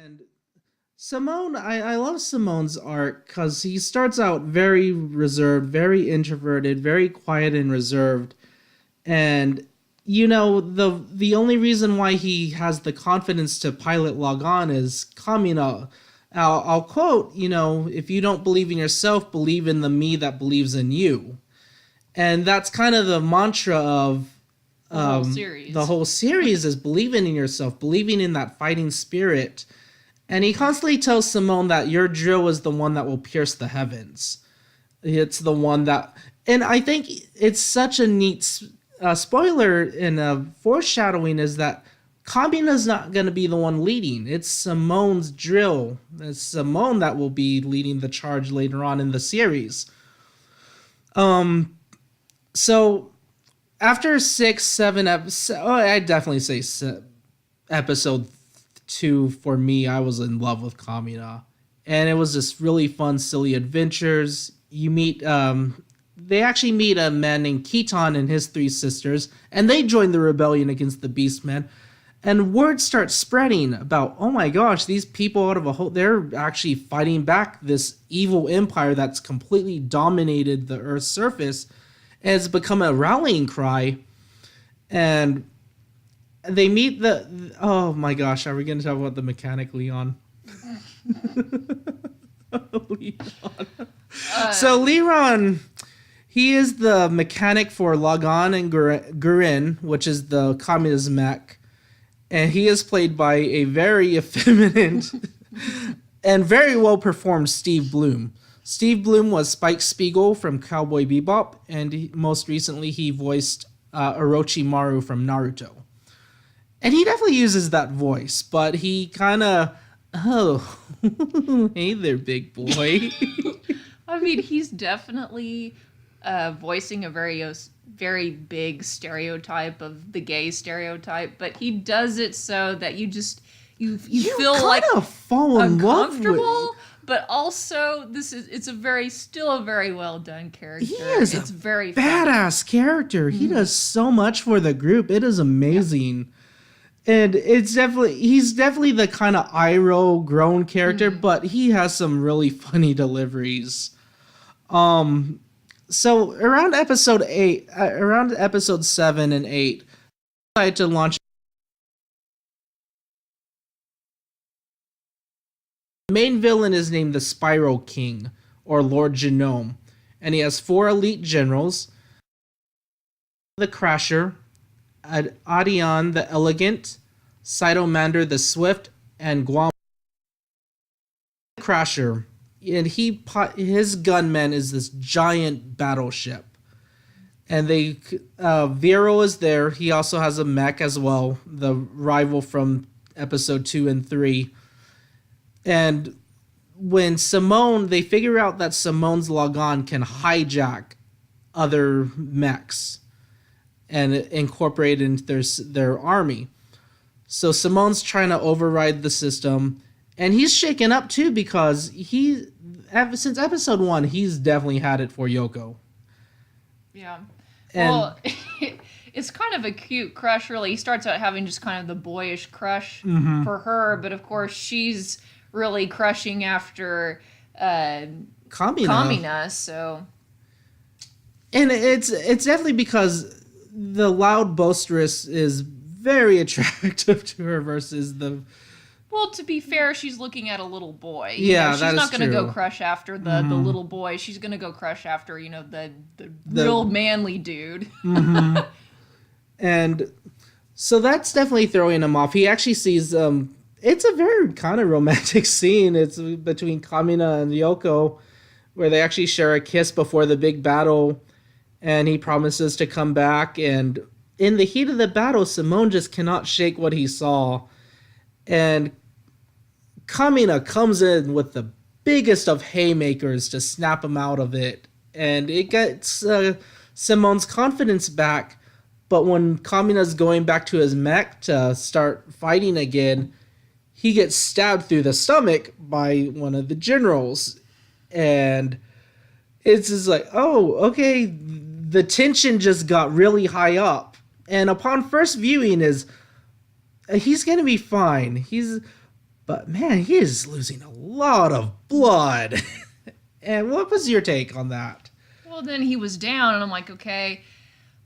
And Simone, I love Simone's art because he starts out very reserved, very introverted, very quiet and reserved. And the only reason why he has the confidence to pilot Lagann is Kamina. I'll quote, if you don't believe in yourself, believe in the me that believes in you. And that's kind of the mantra of the whole series is believing in yourself, believing in that fighting spirit. And he constantly tells Simone that your drill is the one that will pierce the heavens. It's the one that, and I think it's such a neat spoiler and a foreshadowing is that Kamina's not going to be the one leading. It's Simone's drill. It's Simone that will be leading the charge later on in the series. So after 6, 7 episodes, I'd definitely say episode 2 for me, I was in love with Kamina. And it was just really fun, silly adventures. You meet, they actually meet a man named Keaton and his 3 sisters, and they join the rebellion against the Beastmen. And word starts spreading about, oh my gosh, these people out of a whole, they're actually fighting back this evil empire that's completely dominated the Earth's surface. And it's become a rallying cry. And they meet oh my gosh, are we going to talk about the mechanic Leon? Leon. So Leon, he is the mechanic for Lagann and Gurren, which is the communist mech. And he is played by a very effeminate and very well performed Steve Bloom. Steve Bloom was Spike Spiegel from Cowboy Bebop, and most recently he voiced Orochimaru from Naruto. And he definitely uses that voice, but he kind of, hey there, big boy. I mean, he's definitely voicing a very big stereotype of the gay stereotype, but he does it so that you feel like fall in love with. But also, still a very well done character. He is it's very badass character. He does so much for the group. It is amazing. Yeah. And he's definitely the kind of Iroh grown character, but he has some really funny deliveries. So around episode 7 and 8, I decided to launch. The main villain is named the Spiral King, or Lord Genome, and he has 4 elite generals: the Crasher, Adion the Elegant, Cytomander the Swift, and Guam the Crasher. And his gunman is this giant battleship. And Vero is there. He also has a mech as well, the rival from episode 2 and 3. And when they figure out that Simone's Lagann can hijack other mechs and incorporate it into their army. So Simone's trying to override the system. And he's shaken up too because since episode 1, he's definitely had it for Yoko. Yeah. Well, it's kind of a cute crush, really. He starts out having just kind of the boyish crush for her, but of course she's really crushing after Kamina, so. And it's definitely because the loud boisterous is very attractive to her versus the. Well, to be fair, she's looking at a little boy. Yeah, she's not going to go crush after the little boy. She's going to go crush after the real manly dude. And so that's definitely throwing him off. He actually sees it's a very kind of romantic scene. It's between Kamina and Yoko, where they actually share a kiss before the big battle, and he promises to come back. And in the heat of the battle, Simone just cannot shake what he saw. And Kamina comes in with the biggest of haymakers to snap him out of it. And it gets Simone's confidence back. But when Kamina's going back to his mech to start fighting again, he gets stabbed through the stomach by one of the generals. And it's just like, oh, okay, the tension just got really high up. And upon first viewing he's going to be fine. But man, he is losing a lot of blood. And what was your take on that? Well, then he was down, and I'm like, okay,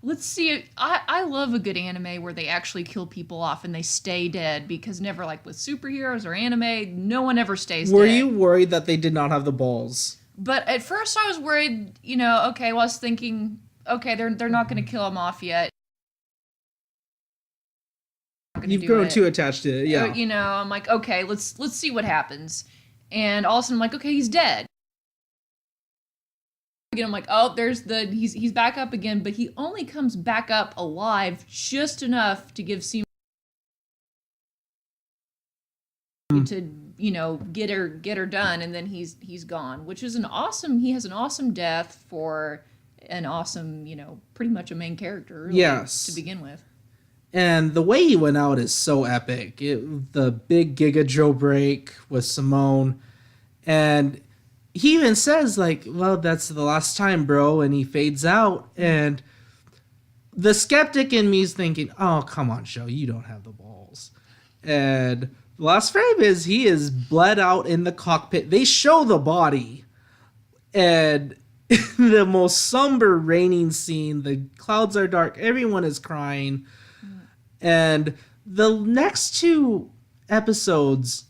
let's see it. I love a good anime where they actually kill people off and they stay dead, because never, like with superheroes or anime, no one ever stays dead. Were you worried that they did not have the balls? But at first I was worried, okay, well, I was thinking, okay, they're not going to kill him off yet. You've grown too attached to it, yeah. I'm like, okay, let's see what happens. And all of a sudden I'm like, okay, he's dead. Again, I'm like, oh, he's back up again, but he only comes back up alive just enough to give Simone to get her done, and then he's gone, which is he has an awesome death for an awesome, pretty much a main character, really, yes, to begin with. And the way he went out is so epic. The big Giga Joe break with Simone, and he even says, like, well, that's the last time, bro, and he fades out, and the skeptic in me is thinking, oh, come on, Joe, you don't have the balls. And the last frame is he is bled out in the cockpit. They show the body, and the most somber raining scene, the clouds are dark, everyone is crying, and the next two episodes,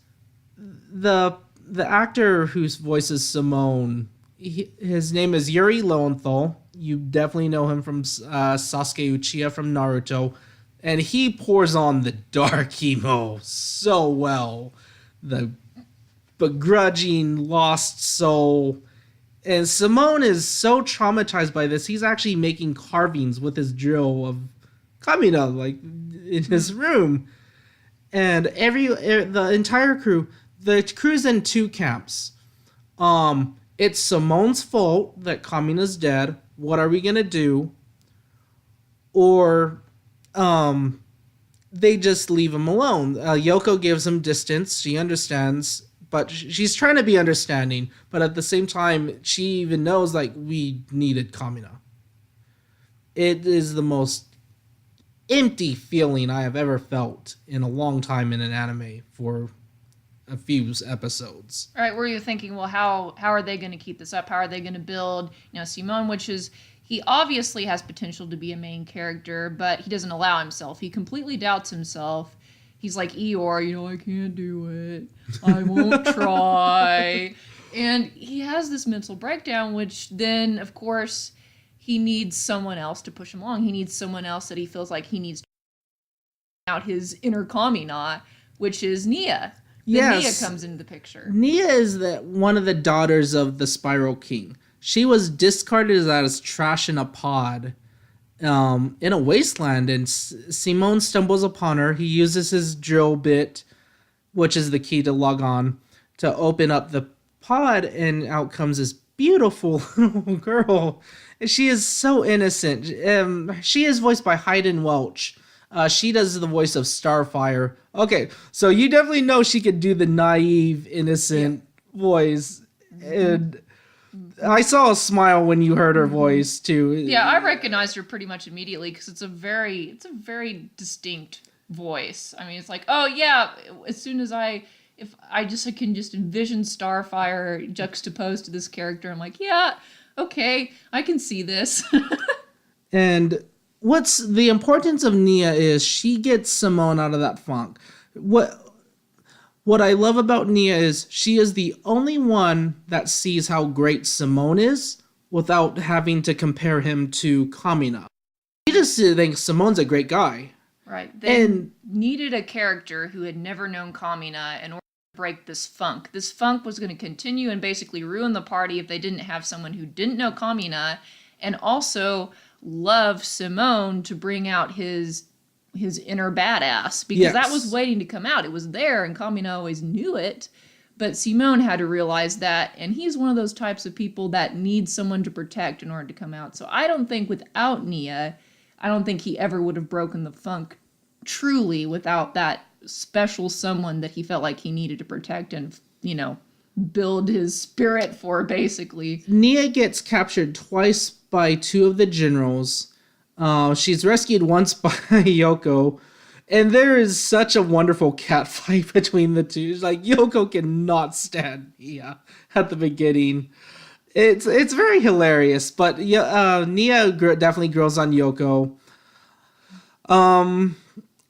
the actor whose voices Simone, his name is Yuri Lowenthal. You definitely know him from Sasuke Uchiha from Naruto. And he pours on the dark emo so well. The begrudging, lost soul. And Simone is so traumatized by this, he's actually making carvings with his drill of Kamina, like, in his room. And the entire crew... The crew's in two camps. It's Simone's fault that Kamina's dead. What are we gonna do? Or, they just leave him alone. Yoko gives him distance. She understands, but she's trying to be understanding. But at the same time, she even knows, like, we needed Kamina. It is the most empty feeling I have ever felt in a long time in an anime for a few episodes. All right, were you thinking, well, how are they going to keep this up? How are they going to build, Simone, which is, he obviously has potential to be a main character, but he doesn't allow himself. He completely doubts himself. He's like Eeyore, I can't do it. I won't try. And he has this mental breakdown, which then, of course, he needs someone else to push him along. He needs someone else that he feels like he needs to out his inner Kamina, which is Nia. Yes. Nia comes into the picture. Nia is one of the daughters of the Spiral King. She was discarded as trash in a pod in a wasteland, and Simone stumbles upon her. He uses his drill bit, which is the key to Lagann, to open up the pod, and out comes this beautiful little girl. And she is so innocent. She is voiced by Hayden Welch. She does the voice of Starfire. Okay, so you definitely know she could do the naive, innocent voice. And I saw a smile when you heard her voice too. Yeah, I recognized her pretty much immediately because it's a very distinct voice. I mean, it's like, oh yeah, as soon as I can just envision Starfire juxtaposed to this character, I'm like, yeah, okay, I can see this. And what's the importance of Nia is she gets Simone out of that funk. What I love about Nia is she is the only one that sees how great Simone is without having to compare him to Kamina. She just thinks Simone's a great guy. Right. They needed a character who had never known Kamina in order to break this funk. This funk was going to continue and basically ruin the party if they didn't have someone who didn't know Kamina and also love Simone to bring out his inner badass, because that was waiting to come out. It was there, and Kamina always knew it, but Simone had to realize that, and he's one of those types of people that needs someone to protect in order to come out. So I don't think without Nia, I don't think he ever would have broken the funk truly without that special someone that he felt like he needed to protect and, build his spirit for, basically. Nia gets captured twice by two of the generals. She's rescued once by Yoko, And there is such a wonderful cat fight between the two. Like Yoko cannot stand Nia at the beginning. It's very hilarious, but Nia definitely grows on Yoko. And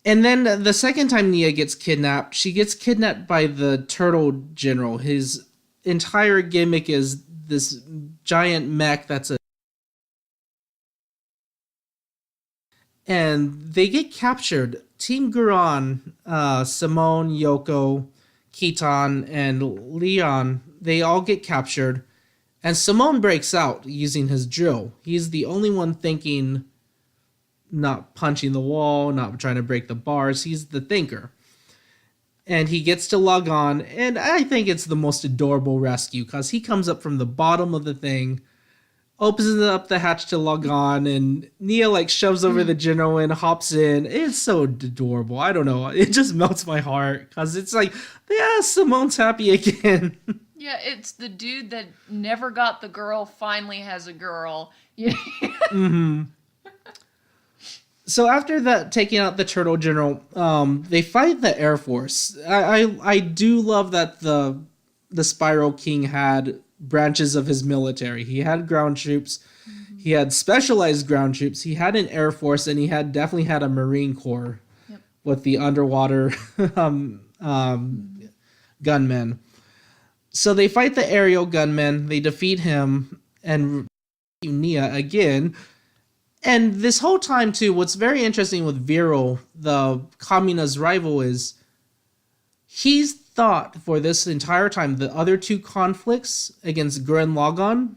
then the second time Nia gets kidnapped, she gets kidnapped by the Turtle General. His entire gimmick is this giant mech and they get captured. Team Gurren, Simone, Yoko, Kitan, and Leon, they all get captured. And Simone breaks out using his drill. He's the only one thinking, not punching the wall, not trying to break the bars. He's the thinker. And he gets to Lagann, and I think it's the most adorable rescue because he comes up from the bottom of the thing, opens up the hatch to Lagann, and Nia like shoves over the general and hops in. It's so adorable. I don't know. It just melts my heart because it's like, yeah, Simone's happy again. Yeah, it's the dude that never got the girl finally has a girl. So after that, taking out the Turtle General, they fight the Air Force. I do love that the Spiral King had branches of his military. He had ground troops, he had specialized ground troops, he had an Air Force, and he definitely had a Marine Corps with the underwater gunmen. So they fight the aerial gunmen, they defeat him, and Nia again. And this whole time, too, what's very interesting with Viral, the Kamina's rival, is he's thought for this entire time, the other two conflicts against Gurren Lagann,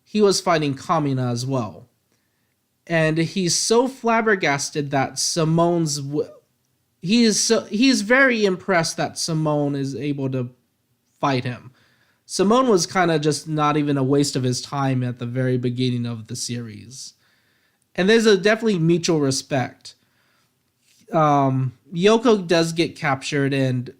he was fighting Kamina as well. And he's so flabbergasted that Simone's... He's very impressed that Simone is able to fight him. Simone was kind of just not even a waste of his time at the very beginning of the series. And there's a definitely mutual respect. Yoko does get captured, and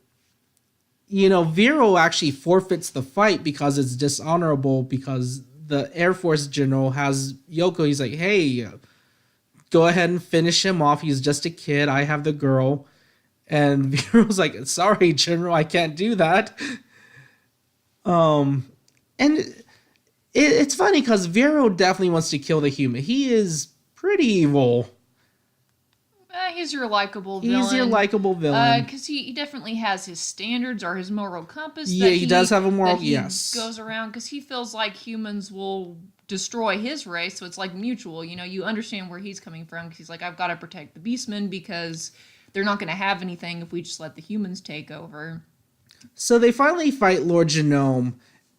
Vero actually forfeits the fight because it's dishonorable, because the Air Force general has Yoko. He's like, hey, go ahead and finish him off. He's just a kid. I have the girl. And Vero's like, sorry, General, I can't do that. And it's funny because Vero definitely wants to kill the human. He is pretty evil. He's your likable villain. He's your likable villain. Because he definitely has his standards or his moral compass. Yeah, he does have a moral, yes. Goes around because he feels like humans will destroy his race, so it's like mutual. You understand where he's coming from because he's like, I've got to protect the Beastmen because they're not going to have anything if we just let the humans take over. So they finally fight Lord Genome,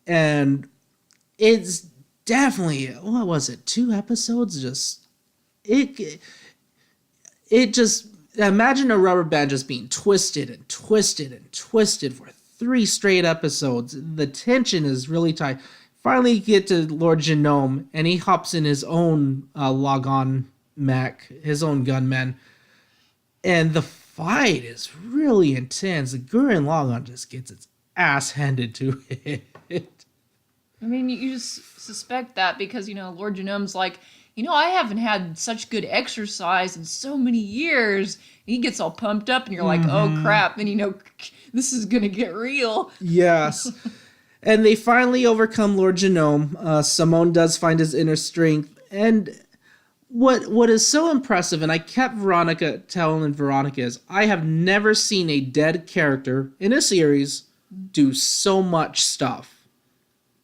and it's definitely, what was it, 2 episodes? It just, imagine a rubber band just being twisted and twisted and twisted for 3 straight episodes. The tension is really tight. Finally get to Lord Genome, and he hops in his own Lagann mech, his own gunman, and the fight is really intense. The Gurren Lagann just gets its ass handed to it. I mean, you just suspect that because, Lord Genome's like, I haven't had such good exercise in so many years. He gets all pumped up and you're like, oh crap. And this is going to get real. Yes. And they finally overcome Lord Genome. Simone does find his inner strength. And what is so impressive, and I kept telling Veronica, is I have never seen a dead character in a series do so much stuff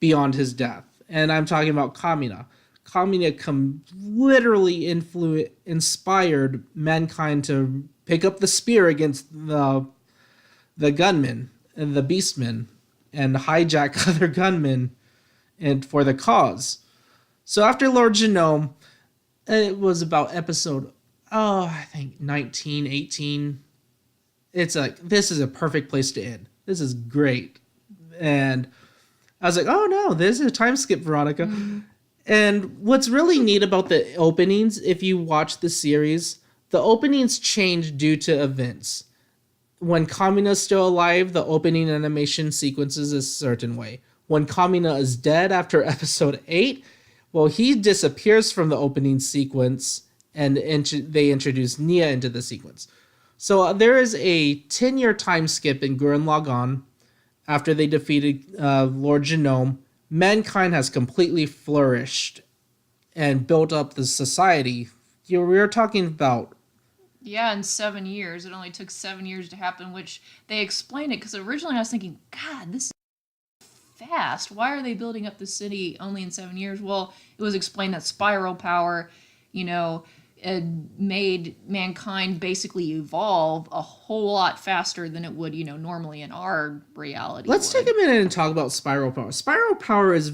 beyond his death. And I'm talking about Kamina. Kamina literally inspired mankind to pick up the spear against the gunmen and the beastmen and hijack other gunmen and for the cause. So after Lord Genome, it was about episode, I think 19, 18. It's like, this is a perfect place to end. This is great. And I was like, oh no, this is a time skip, Veronica. Mm-hmm. And what's really neat about the openings, if you watch the series, the openings change due to events. When Kamina's still alive, the opening animation sequences a certain way. When Kamina is dead after episode 8, well, he disappears from the opening sequence, and they introduce Nia into the sequence. So there is a 10-year time skip in Gurren Lagann after they defeated Lord Genome. Mankind has completely flourished and built up the society. We were talking about. Yeah, in 7 years. It only took 7 years to happen, which they explained it because originally I was thinking, God, this is fast. Why are they building up the city only in 7 years? Well, it was explained that spiral power, you know, made mankind basically evolve a whole lot faster than it would, normally in our reality. Let's take a minute and talk about spiral power. Spiral power is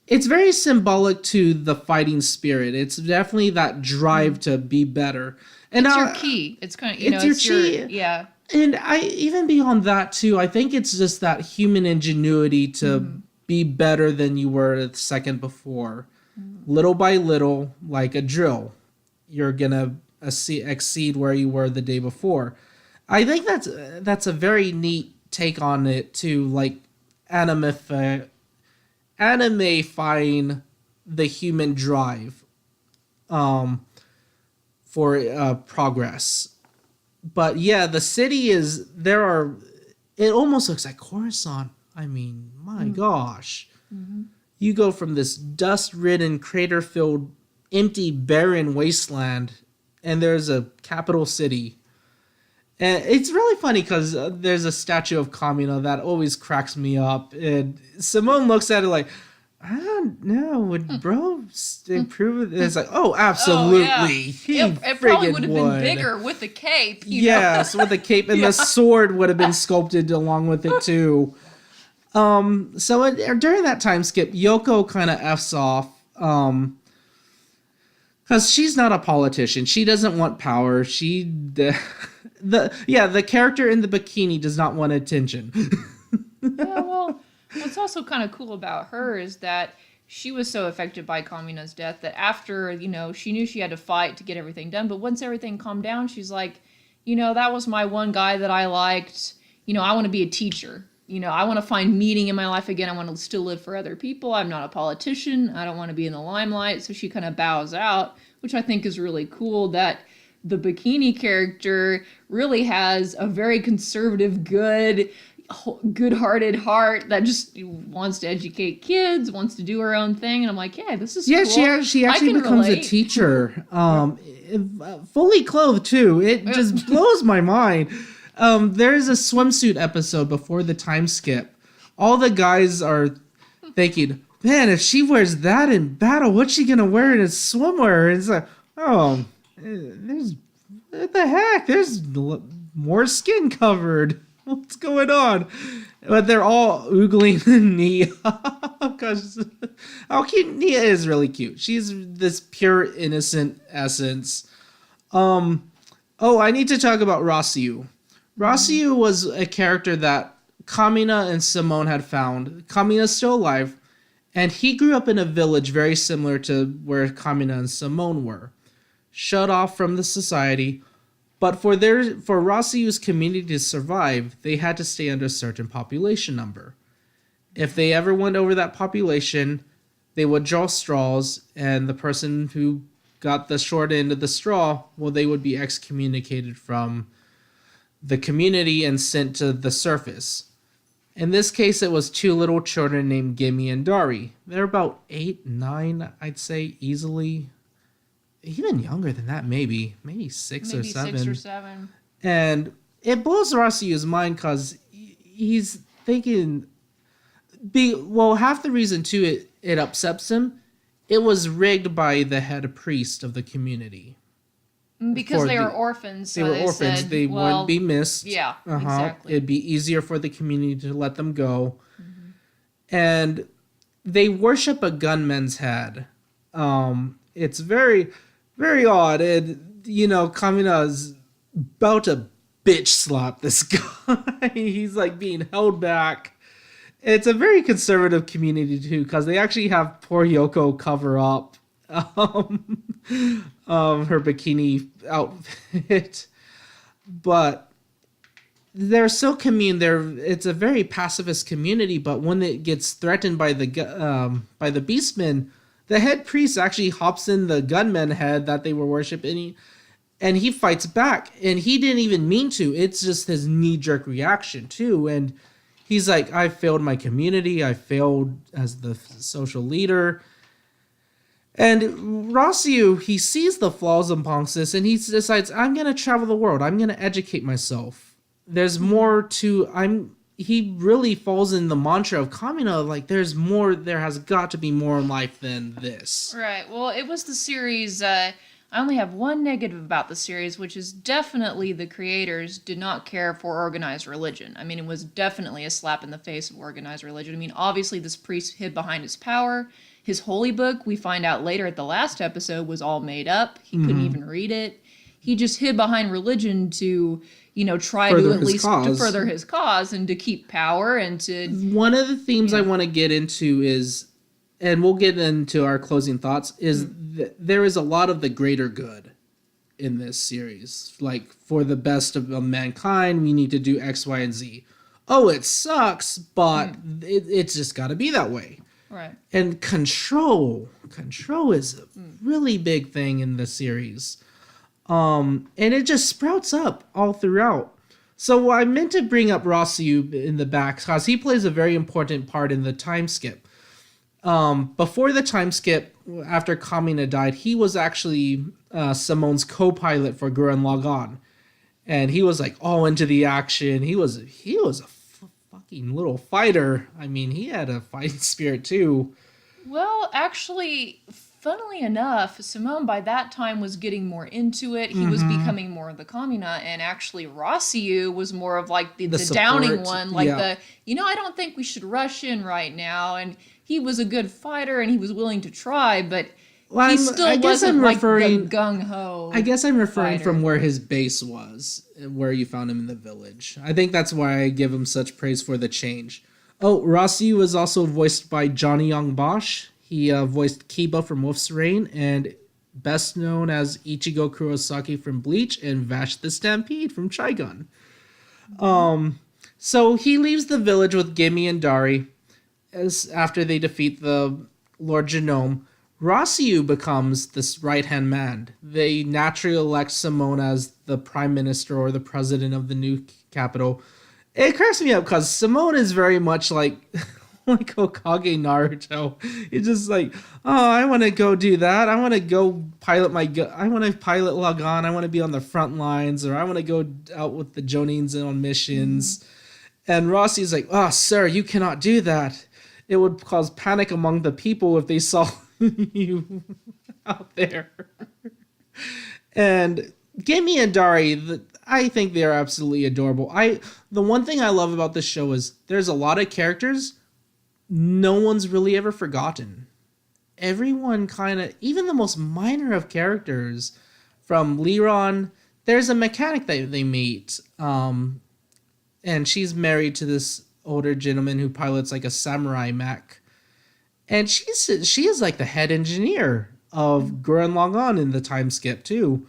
it's very symbolic to the fighting spirit. It's definitely that drive to be better. And it's your key. It's kind of, it's your chi. Yeah. And I even beyond that too, I think it's just that human ingenuity to be better than you were the second before. Little by little, like a drill, you're gonna exceed where you were the day before. I think that's a very neat take on it too, like animifying the human drive for progress. But yeah, the city it almost looks like Coruscant. I mean, my gosh. You go from this dust-ridden, crater-filled, empty, barren wasteland, and there's a capital city. And it's really funny because there's a statue of Kamina that always cracks me up. And Simone looks at it like, I don't know, would bro improve it? It's like, oh, absolutely. Oh, yeah. It probably would have been bigger with the cape. Yes, with the cape. And the sword would have been sculpted along with it, too. So during that time skip, Yoko kind of F's off. Because she's not a politician. She doesn't want power. The character in the bikini does not want attention. Yeah, well, what's also kind of cool about her is that she was so affected by Kamina's death that after, she knew she had to fight to get everything done. But once everything calmed down, she's like, that was my one guy that I liked. I want to be a teacher. I want to find meaning in my life again. I want to still live for other people. I'm not a politician. I don't want to be in the limelight. So she kind of bows out, which I think is really cool that the bikini character really has a very conservative, good-hearted heart that just wants to educate kids, wants to do her own thing. And I'm like, yeah, this is cool. She actually becomes a teacher, fully clothed too. It just blows my mind. There's a swimsuit episode before the time skip. All the guys are thinking, man, if she wears that in battle, what's she gonna wear in a swimwear? And it's like, oh, what the heck? There's more skin covered. What's going on? But they're all oogling Nia. Because how cute Nia is really cute. She's this pure innocent essence. I need to talk about Rosyu. Rosyu was a character that Kamina and Simone had found. Kamina's still alive, and he grew up in a village very similar to where Kamina and Simone were. Shut off from the society, but for Rosyu's community to survive, they had to stay under a certain population number. If they ever went over that population, they would draw straws, and the person who got the short end of the straw, well, they would be excommunicated from the community and sent to the surface. In this case, it was two little children named Gimme and Dari. They're about 8, 9, I'd say, easily. Even younger than that, maybe 6 or 7. 6 or 7. And it blows Rosyu's mind because he's thinking, half the reason too it upsets him, it was rigged by the head priest of the community. Because they were orphans. So they were orphans. Said, they wouldn't be missed. Yeah, exactly. It'd be easier for the community to let them go. Mm-hmm. And they worship a gunman's head. It's very, very odd. And, Kamina's about to bitch slap this guy. He's like being held back. It's a very conservative community too, because they actually have poor Yoko cover up her bikini outfit, but they're so commune. It's a very pacifist community, but when it gets threatened by the beastmen, the head priest actually hops in the gunman head that they were worshiping, and he fights back, and he didn't even mean to. It's just his knee-jerk reaction too. And he's like, I failed my community, I failed as the social leader. And Rossiu, he sees the flaws in Ponxis, and he decides, I'm gonna travel the world, I'm gonna educate myself. There's more to he really falls in the mantra of Kamina, like there has got to be more in life than this. Right. Well, it was the series. I only have one negative about the series, which is definitely the creators did not care for organized religion. I mean, it was definitely a slap in the face of organized religion. I mean, obviously, this priest hid behind his power. His holy book, we find out later at the last episode, was all made up. He couldn't even read it. He just hid behind religion to, try to at least to further his cause and to keep power and to... One of the themes I want to get into is, and we'll get into our closing thoughts, is there is a lot of the greater good in this series. Like, for the best of mankind, we need to do X, Y, and Z. Oh, it sucks, but it's just got to be that way. Right. And control is a really big thing in the series. And it just sprouts up all throughout. So I meant to bring up Rossiu in the back because he plays a very important part in the time skip. Before the time skip, after Kamina died, he was actually Simone's co-pilot for Gurren Lagann. And he was like all into the action. He was a fucking little fighter. I mean, he had a fighting spirit too. Well, actually, funnily enough, Simone by that time was getting more into it. He was becoming more of the Kamina, and actually Rossiu was more of like the downing one, like I don't think we should rush in right now. And he was a good fighter, and he was willing to try, but he still wasn't like the gung-ho. I guess I'm referring fighter. From where his base was, where you found him in the village. I think that's why I give him such praise for the change. Oh, Rossiu was also voiced by Johnny Young Bosch. He voiced Kiba from Wolf's Rain, and best known as Ichigo Kurosaki from Bleach and Vash the Stampede from Trigun. So he leaves the village with Gimme and Dari after they defeat the Lord Genome. Rossiu becomes this right-hand man. They naturally elect Simone as the prime minister or the president of the new capital. It cracks me up because Simone is very much like Hokage Naruto. It's just like, oh, I want to go do that. I want to go pilot I want to pilot Lagann. I want to be on the front lines, or I want to go out with the Jonins on missions. And Rossi's like, oh, sir, you cannot do that. It would cause panic among the people if they saw you out there. And Gimme and Dari, I think they are absolutely adorable. The one thing I love about this show is there's a lot of characters no one's really ever forgotten. Everyone kind of, even the most minor of characters, from Liron, there's a mechanic that they meet, and she's married to this older gentleman who pilots like a samurai mech. And she is like the head engineer of Gurren Lagann in the time skip too.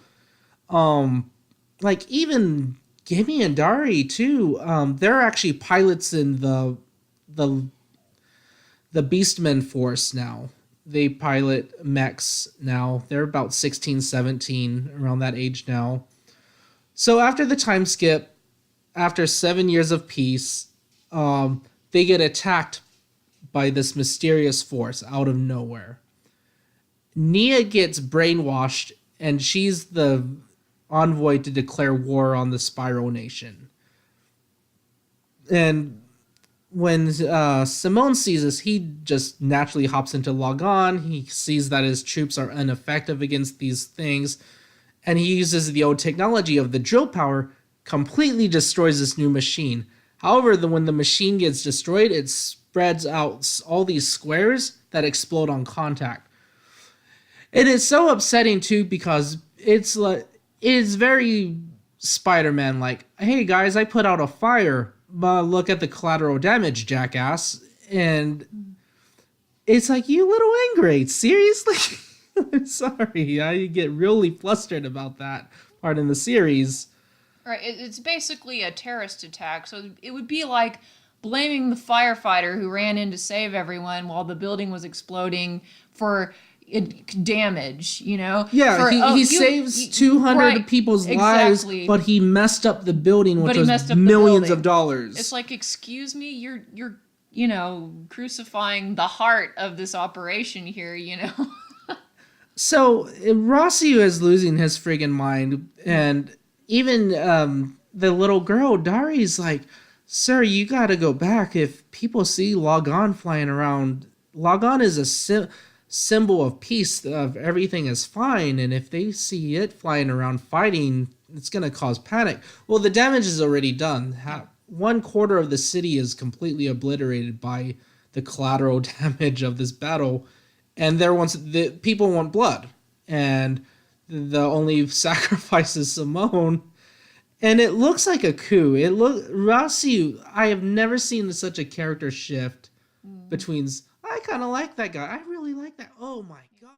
Like even Gimme and Dari too. They're actually pilots in the Beastmen force now. They pilot mechs now. They're about 16, 17, around that age now. So after the time skip, after 7 years of peace, they get attacked by this mysterious force out of nowhere. Nia gets brainwashed, and she's the envoy to declare war on the Spyro Nation. And when Simone sees this, he just naturally hops into Lagann. He sees that his troops are ineffective against these things, and he uses the old technology of the drill power, completely destroys this new machine. However, when the machine gets destroyed, it spreads out all these squares that explode on contact. And it's so upsetting too, because it's very Spider-Man like, hey guys, I put out a fire, but look at the collateral damage, jackass. And it's like, you little ingrate, seriously? I'm sorry, I get really flustered about that part in the series. Right, it's basically a terrorist attack, so it would be like blaming the firefighter who ran in to save everyone while the building was exploding for, damage, you know? Yeah, he saves 200 people's lives, but he messed up the building, which was millions of dollars. It's like, excuse me, you're you know, crucifying the heart of this operation here, you know? So Rossio is losing his friggin' mind, and even the little girl, Dari's like, sir, you gotta go back. If people see Lagann flying around, Lagann is a symbol of peace, of everything is fine, and if they see it flying around fighting, it's gonna cause panic. Well, the damage is already done. 1/4 of the city is completely obliterated by the collateral damage of this battle. And the people want blood, and the only sacrifice is Simone, and it looks like a coup. Rossio. I have never seen such a character shift between. I kind of like that guy. I really like that. Oh my god.